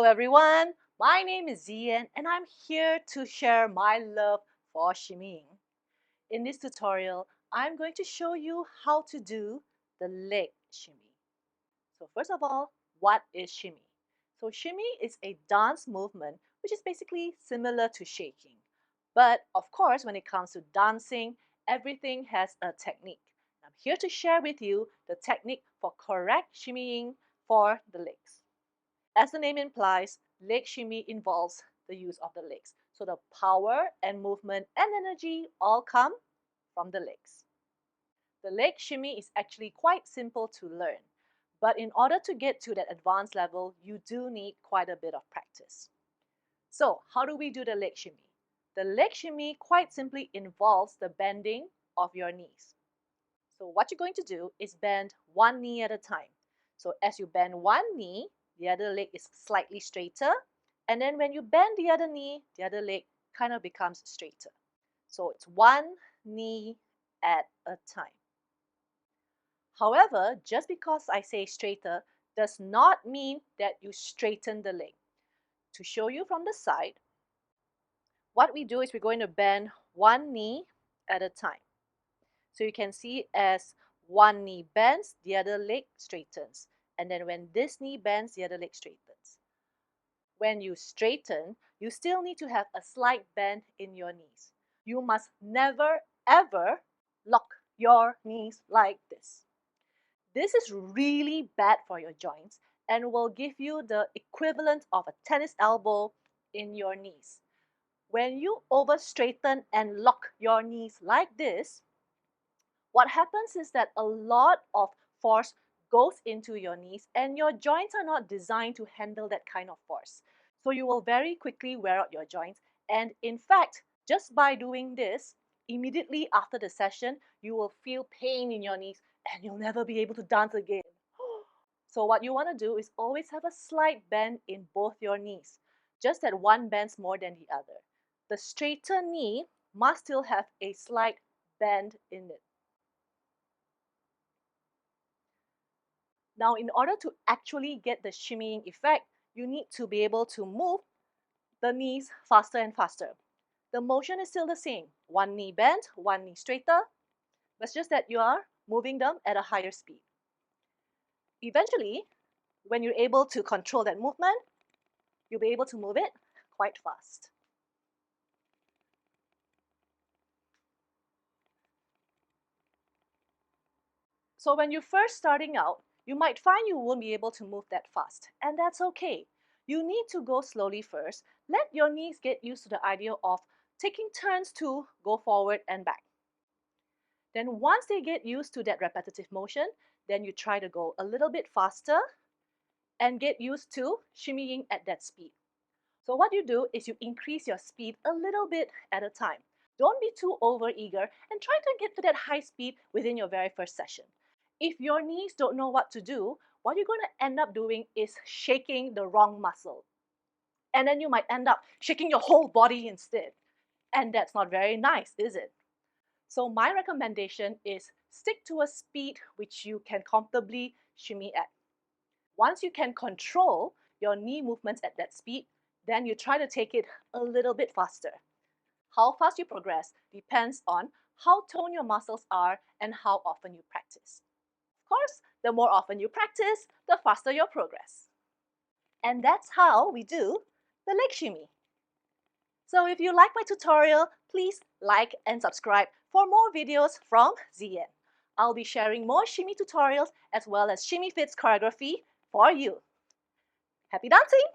everyone, my name is Zian and I'm here to share my love for shimmying. In this tutorial, I'm going to show you how to do the leg shimmy. So first of all, what is shimmy? So shimmy is a dance movement which is basically similar to shaking. But of course, when it comes to dancing, everything has a technique. I'm here to share with you the technique for correct shimmying for the legs. As the name implies, leg shimmy involves the use of the legs. So the power and movement and energy all come from the legs. The leg shimmy is actually quite simple to learn, but in order to get to that advanced level, you do need quite a bit of practice. So how do we do the leg shimmy? The leg shimmy quite simply involves the bending of your knees. So what you're going to do is bend one knee at a time. So as you bend one knee, the other leg is slightly straighter. And then when you bend the other knee, the other leg kind of becomes straighter. So it's one knee at a time. However, just because I say straighter does not mean that you straighten the leg. To show you from the side, what we do is we're going to bend one knee at a time. So you can see as one knee bends, the other leg straightens. And then when this knee bends, the other leg straightens. When you straighten, you still need to have a slight bend in your knees. You must never ever lock your knees like this. This is really bad for your joints and will give you the equivalent of a tennis elbow in your knees. When you over straighten and lock your knees like this, what happens is that a lot of force goes into your knees and your joints are not designed to handle that kind of force. So you will very quickly wear out your joints, and in fact, just by doing this, immediately after the session, you will feel pain in your knees and you'll never be able to dance again. So what you want to do is always have a slight bend in both your knees, just that one bends more than the other. The straighter knee must still have a slight bend in it. Now, in order to actually get the shimmying effect, you need to be able to move the knees faster and faster. The motion is still the same. One knee bent, one knee straighter. But it's just that you are moving them at a higher speed. Eventually, when you're able to control that movement, you'll be able to move it quite fast. So when you're first starting out, you might find you won't be able to move that fast, and that's okay. You need to go slowly first. Let your knees get used to the idea of taking turns to go forward and back. Then once they get used to that repetitive motion, then you try to go a little bit faster and get used to shimmying at that speed. So what you do is you increase your speed a little bit at a time. Don't be too over-eager and try to get to that high speed within your very first session. If your knees don't know what to do, what you're going to end up doing is shaking the wrong muscle. And then you might end up shaking your whole body instead. And that's not very nice, is it? So my recommendation is stick to a speed which you can comfortably shimmy at. Once you can control your knee movements at that speed, then you try to take it a little bit faster. How fast you progress depends on how toned your muscles are and how often you practice. Of course, the more often you practice, the faster your progress. And that's how we do the leg shimmy. So if you like my tutorial, please like and subscribe for more videos from Zian. I'll be sharing more shimmy tutorials as well as ShimmyFitz choreography for you. Happy dancing!